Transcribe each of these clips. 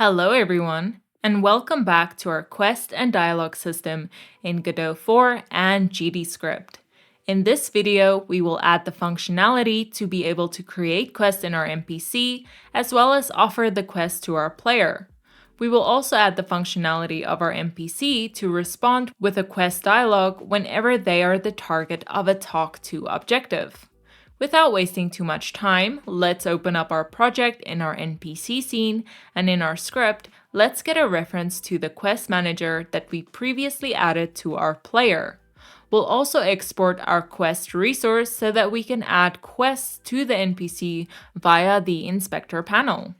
Hello everyone, and welcome back to our Quest and Dialog system in Godot 4 and GDScript. In this video, we will add the functionality to be able to create quests in our NPC, as well as offer the quest to our player. We will also add the functionality of our NPC to respond with a quest dialog whenever they are the target of a talk to objective. Without wasting too much time, let's open up our project in our NPC scene, and in our script, let's get a reference to the quest manager that we previously added to our player. We'll also export our quest resource so that we can add quests to the NPC via the inspector panel.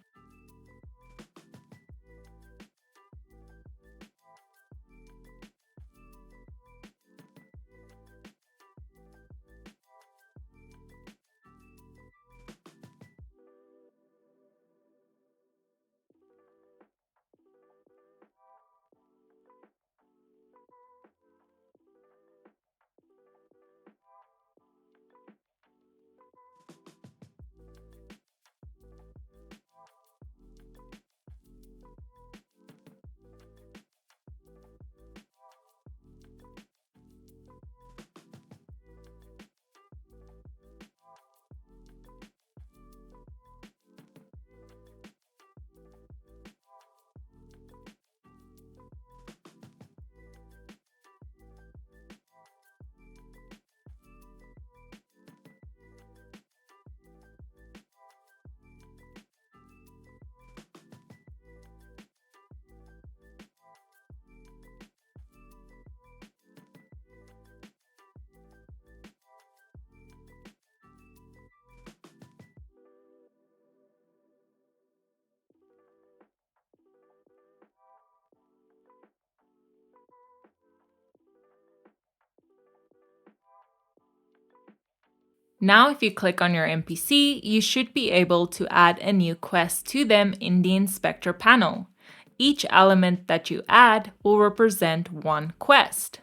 Now if you click on your NPC, you should be able to add a new quest to them in the inspector panel. Each element that you add will represent one quest.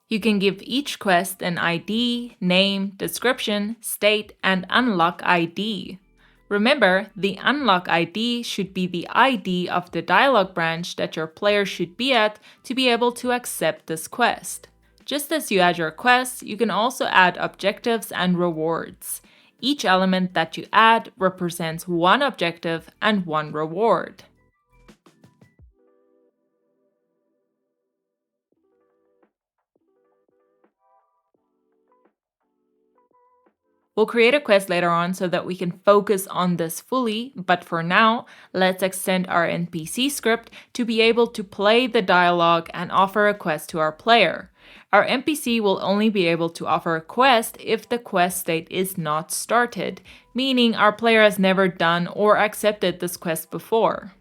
You can give each quest an ID, name, description, state, and unlock ID. Remember, the unlock ID should be the ID of the dialog branch that your player should be at to be able to accept this quest. Just as you add your quests, you can also add objectives and rewards. Each element that you add represents one objective and one reward. We'll create a quest later on so that we can focus on this fully, but for now, let's extend our NPC script to be able to play the dialogue and offer a quest to our player. Our NPC will only be able to offer a quest if the quest state is not started, meaning our player has never done or accepted this quest before.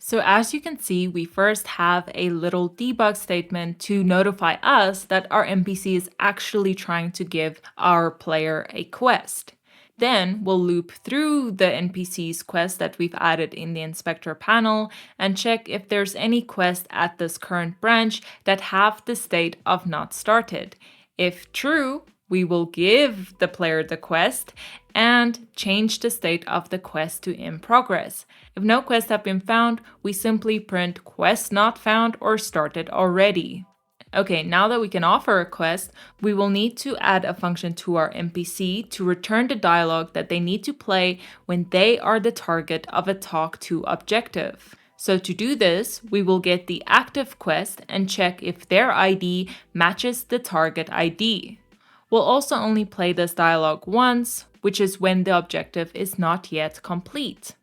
So as you can see, we first have a little debug statement to notify us that our NPC is actually trying to give our player a quest. Then we'll loop through the NPC's quest that we've added in the inspector panel and check if there's any quest at this current branch that have the state of not started. If true, we will give the player the quest and change the state of the quest to in progress. If no quests have been found, we simply print quest not found or started already. Okay, now that we can offer a quest, we will need to add a function to our NPC to return the dialogue that they need to play when they are the target of a talk to objective. So to do this, we will get the active quest and check if their ID matches the target ID. We'll also only play this dialogue once, which is when the objective is not yet complete.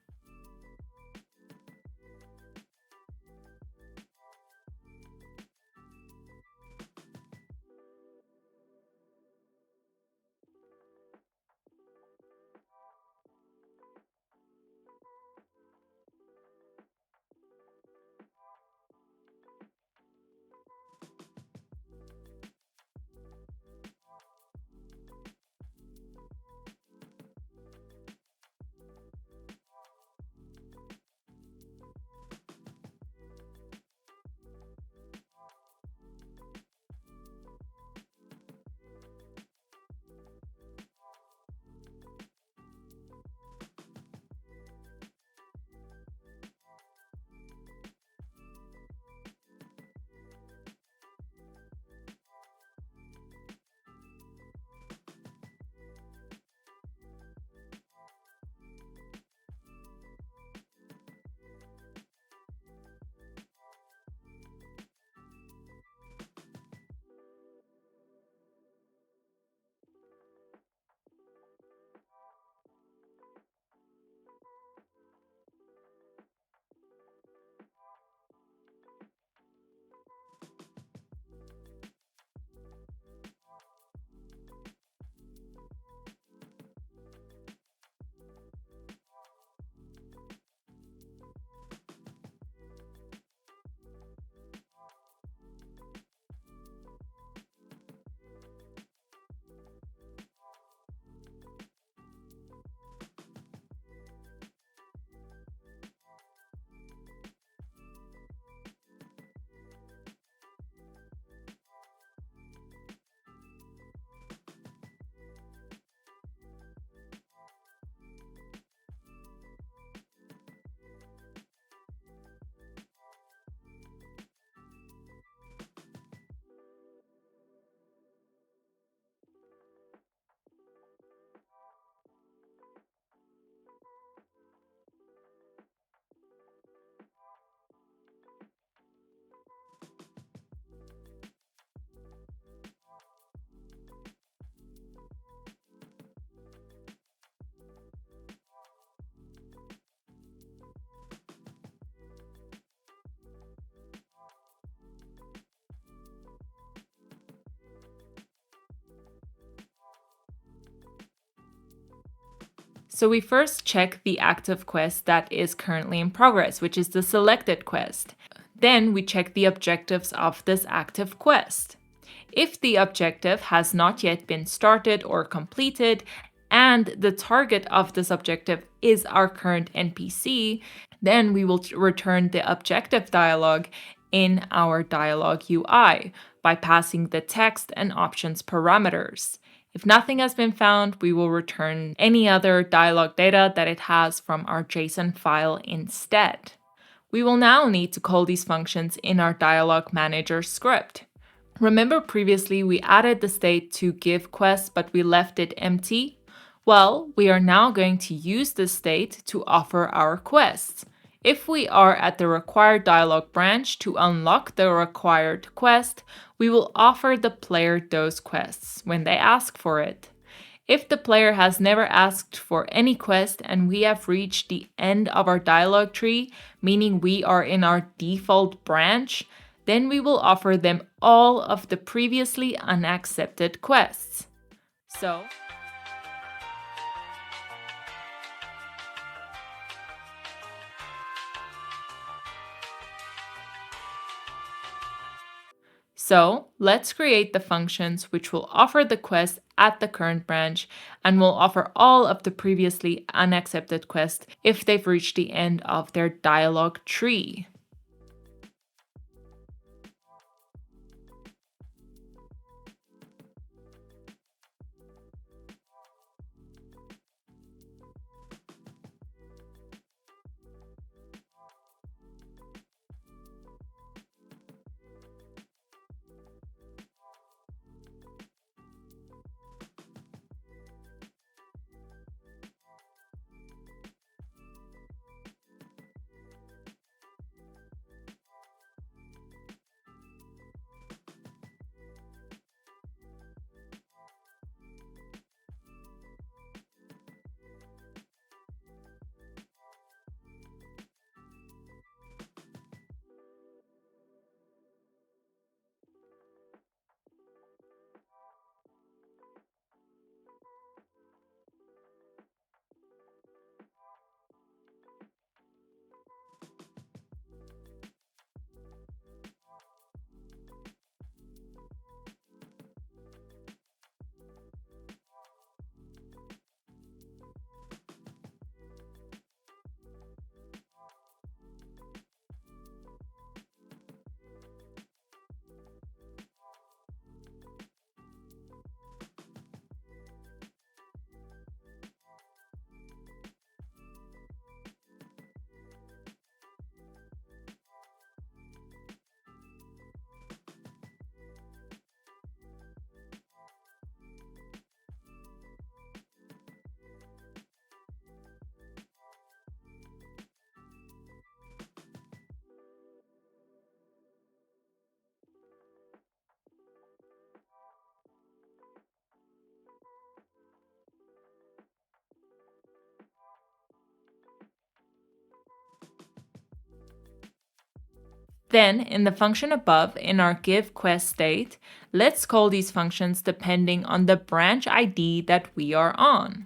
So we first check the active quest that is currently in progress, which is the selected quest. Then we check the objectives of this active quest. If the objective has not yet been started or completed, and the target of this objective is our current NPC, then we will return the objective dialog in our dialog UI by passing the text and options parameters. If nothing has been found, we will return any other dialog data that it has from our JSON file instead. We will now need to call these functions in our dialog manager script. Remember previously we added the state to give quest, but we left it empty? Well, we are now going to use this state to offer our quests. If we are at the required dialog branch to unlock the required quest, we will offer the player those quests when they ask for it. If the player has never asked for any quest and we have reached the end of our dialog tree, meaning we are in our default branch, then we will offer them all of the previously unaccepted quests. So So let's create the functions which will offer the quest at the current branch and will offer all of the previously unaccepted quests if they've reached the end of their dialog tree. Then, in the function above in our give quest state, let's call these functions depending on the branch ID that we are on.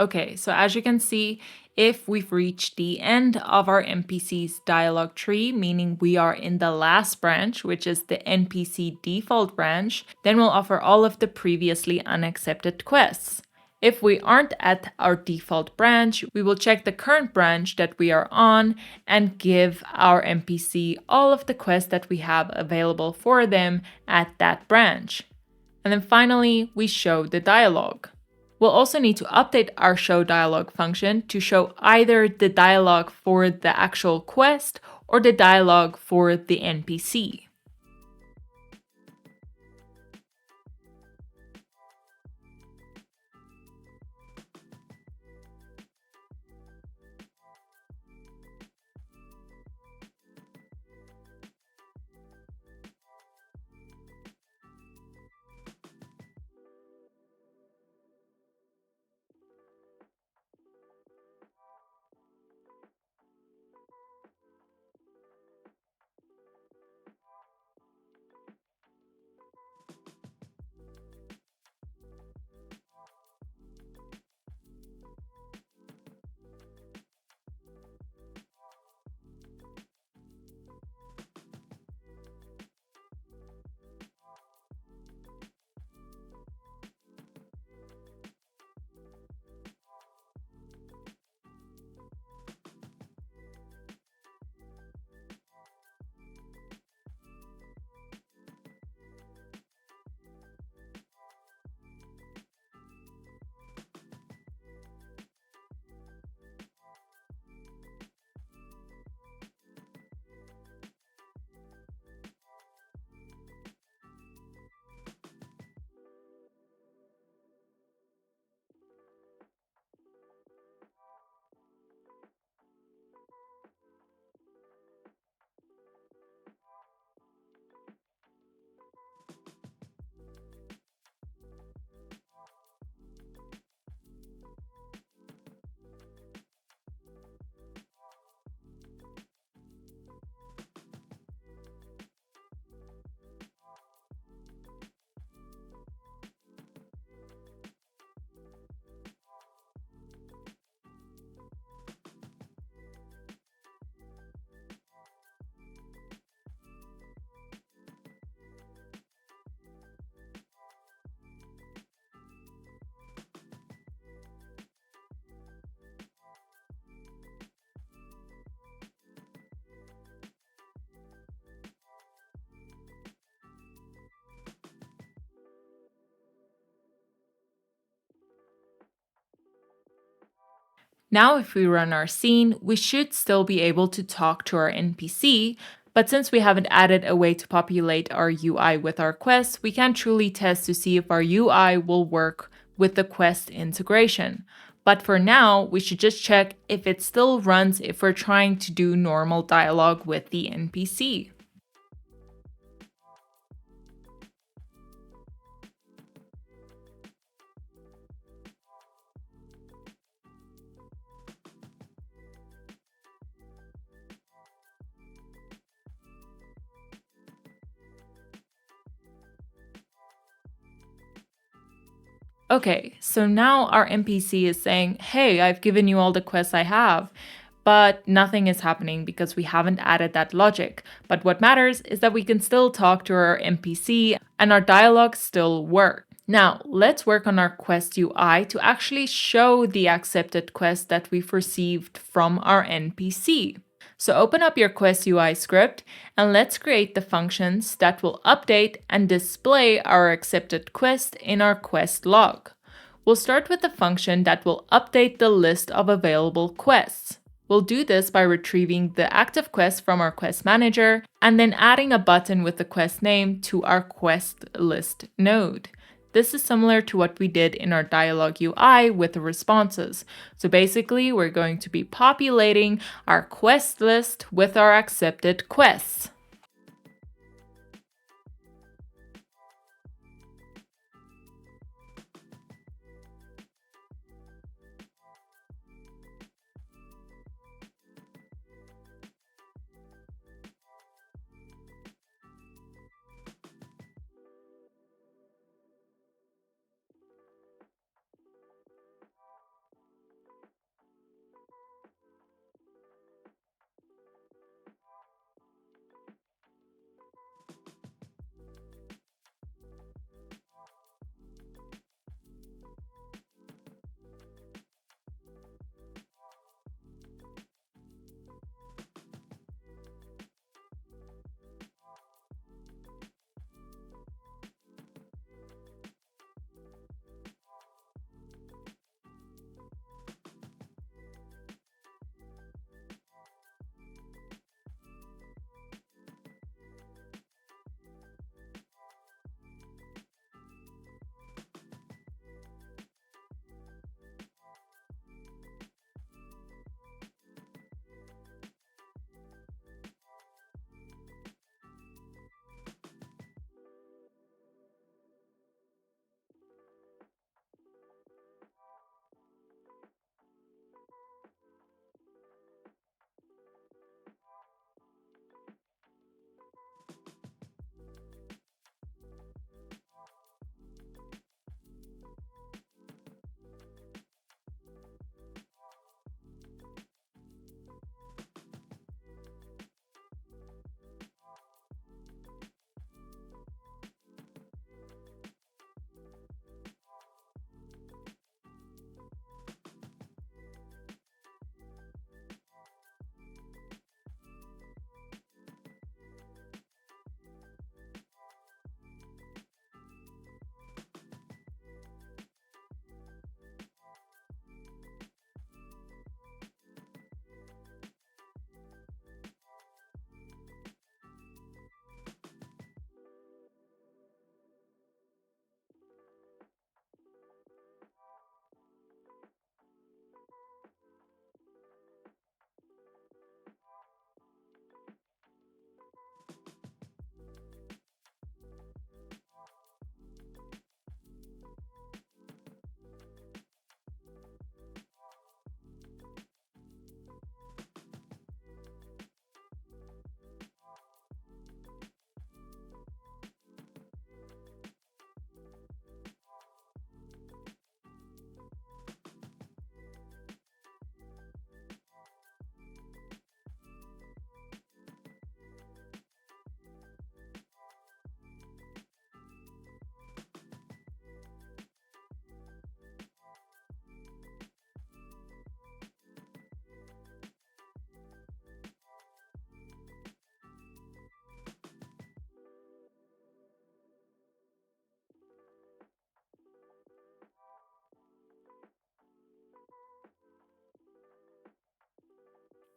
Okay, so as you can see, if we've reached the end of our NPC's dialog tree, meaning we are in the last branch, which is the NPC default branch, then we'll offer all of the previously unaccepted quests. If we aren't at our default branch, we will check the current branch that we are on and give our NPC all of the quests that we have available for them at that branch. And then finally, we show the dialog. We'll also need to update our show dialog function to show either the dialog for the actual quest or the dialog for the NPC. Now, if we run our scene, we should still be able to talk to our NPC, but since we haven't added a way to populate our UI with our quests, we can't truly test to see if our UI will work with the Quest integration. But for now, we should just check if it still runs if we're trying to do normal dialogue with the NPC. Okay, so now our NPC is saying, hey, I've given you all the quests I have, but nothing is happening because we haven't added that logic. But what matters is that we can still talk to our NPC and our dialogue still works. Now, let's work on our Quest UI to actually show the accepted quest that we've received from our NPC. So open up your Quest UI script and let's create the functions that will update and display our accepted quest in our quest log. We'll start with the function that will update the list of available quests. We'll do this by retrieving the active quest from our quest manager and then adding a button with the quest name to our quest list node. This is similar to what we did in our dialog UI with the responses. So basically, we're going to be populating our quest list with our accepted quests.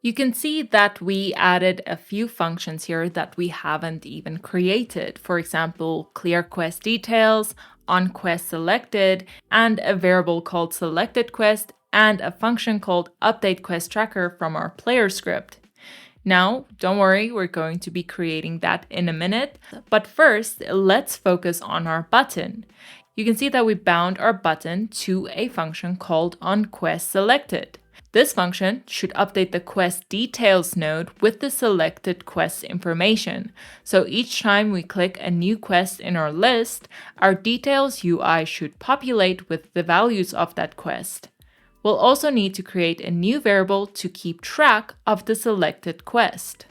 You can see that we added a few functions here that we haven't even created. For example, clear quest details, on quest selected, and a variable called selected quest, and a function called update quest tracker from our player script. Now, don't worry, we're going to be creating that in a minute. But first, let's focus on our button. You can see that we bound our button to a function called onQuestSelected. This function should update the quest details node with the selected quest information. So each time we click a new quest in our list, our details UI should populate with the values of that quest. We'll also need to create a new variable to keep track of the selected quest.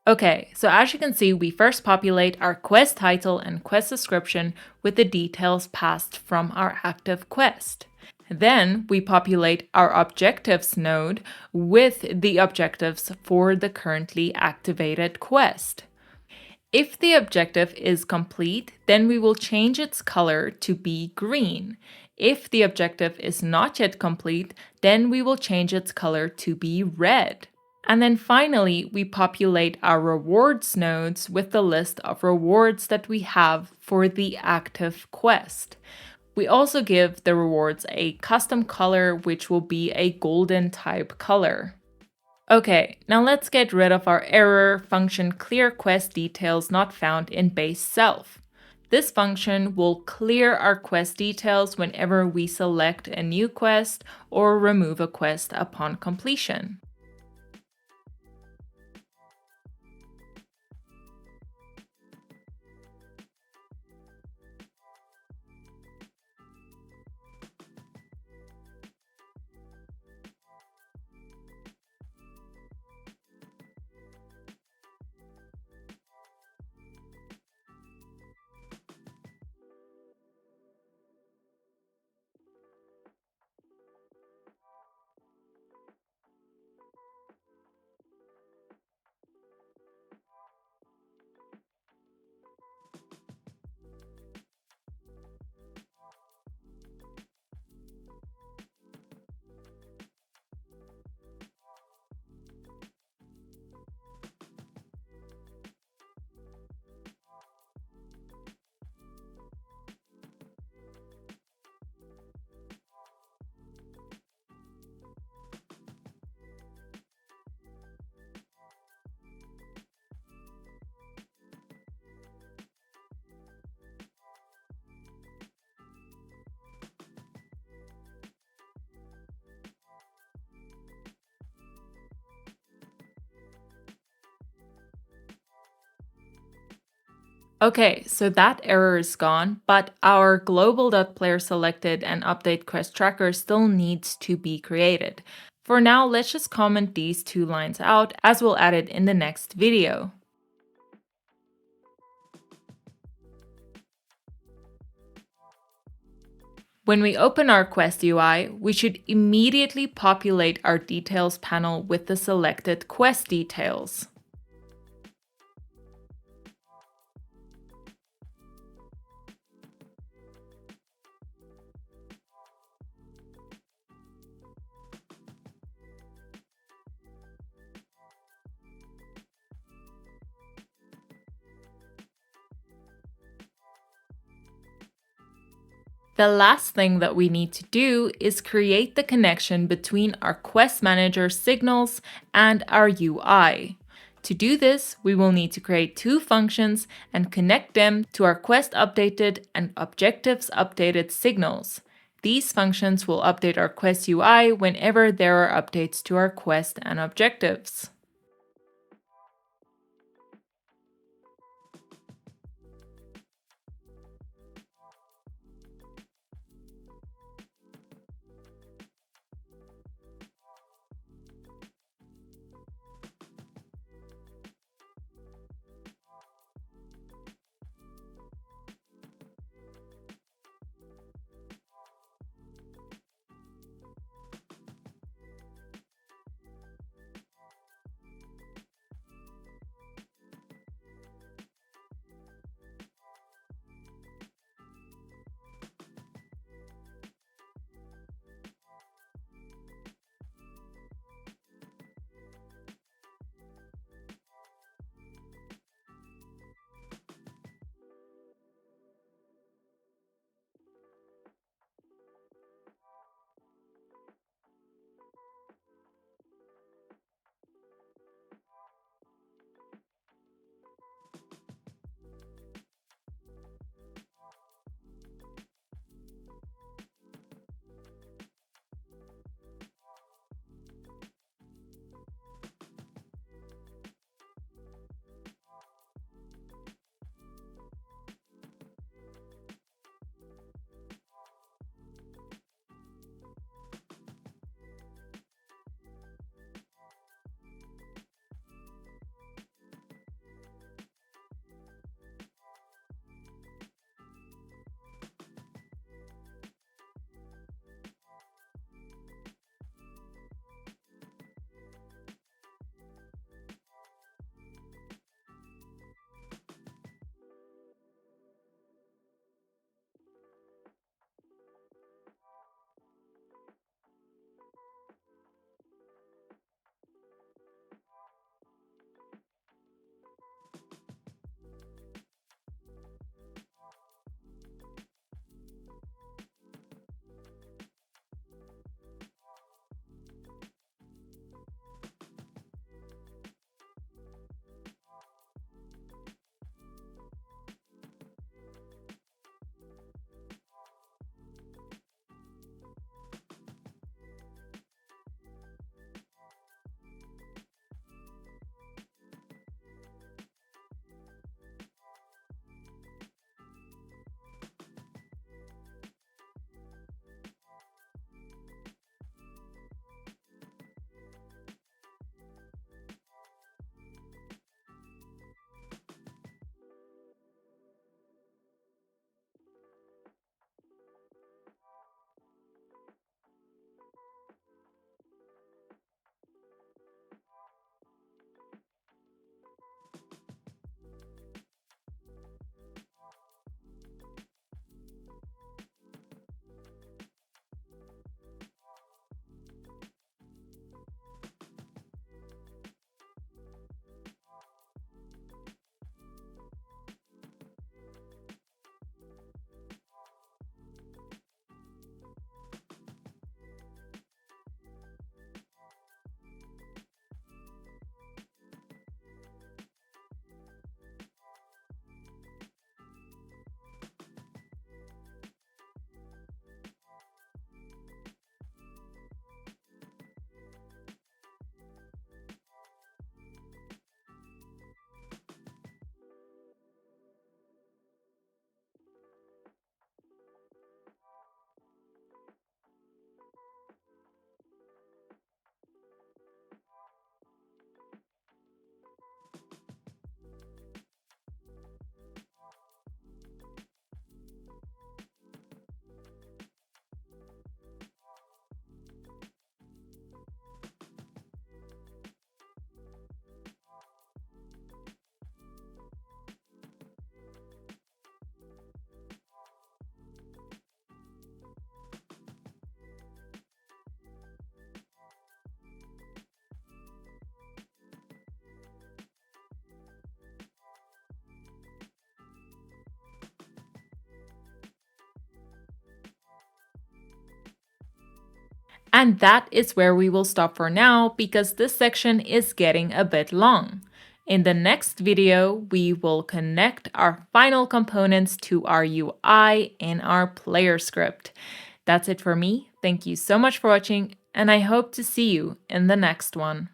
Okay, so as you can see, we first populate our quest title and quest description with the details passed from our active quest. Then we populate our objectives node with the objectives for the currently activated quest. If the objective is complete, then we will change its color to be green. If the objective is not yet complete, then we will change its color to be red. And then finally, we populate our rewards nodes with the list of rewards that we have for the active quest. We also give the rewards a custom color, which will be a golden type color. Okay, now let's get rid of our error function clear quest details not found in base self. This function will clear our quest details whenever we select a new quest or remove a quest upon completion. Okay, so that error is gone, but our global.playerSelected and update quest tracker still needs to be created. For now, let's just comment these two lines out as we'll add it in the next video. When we open our Quest UI, we should immediately populate our details panel with the selected quest details. The last thing that we need to do is create the connection between our Quest Manager signals and our UI. To do this, we will need to create two functions and connect them to our Quest Updated and Objectives Updated signals. These functions will update our Quest UI whenever there are updates to our Quest and objectives. And that is where we will stop for now because this section is getting a bit long. In the next video, we will connect our final components to our UI in our player script. That's it for me. Thank you so much for watching, and I hope to see you in the next one.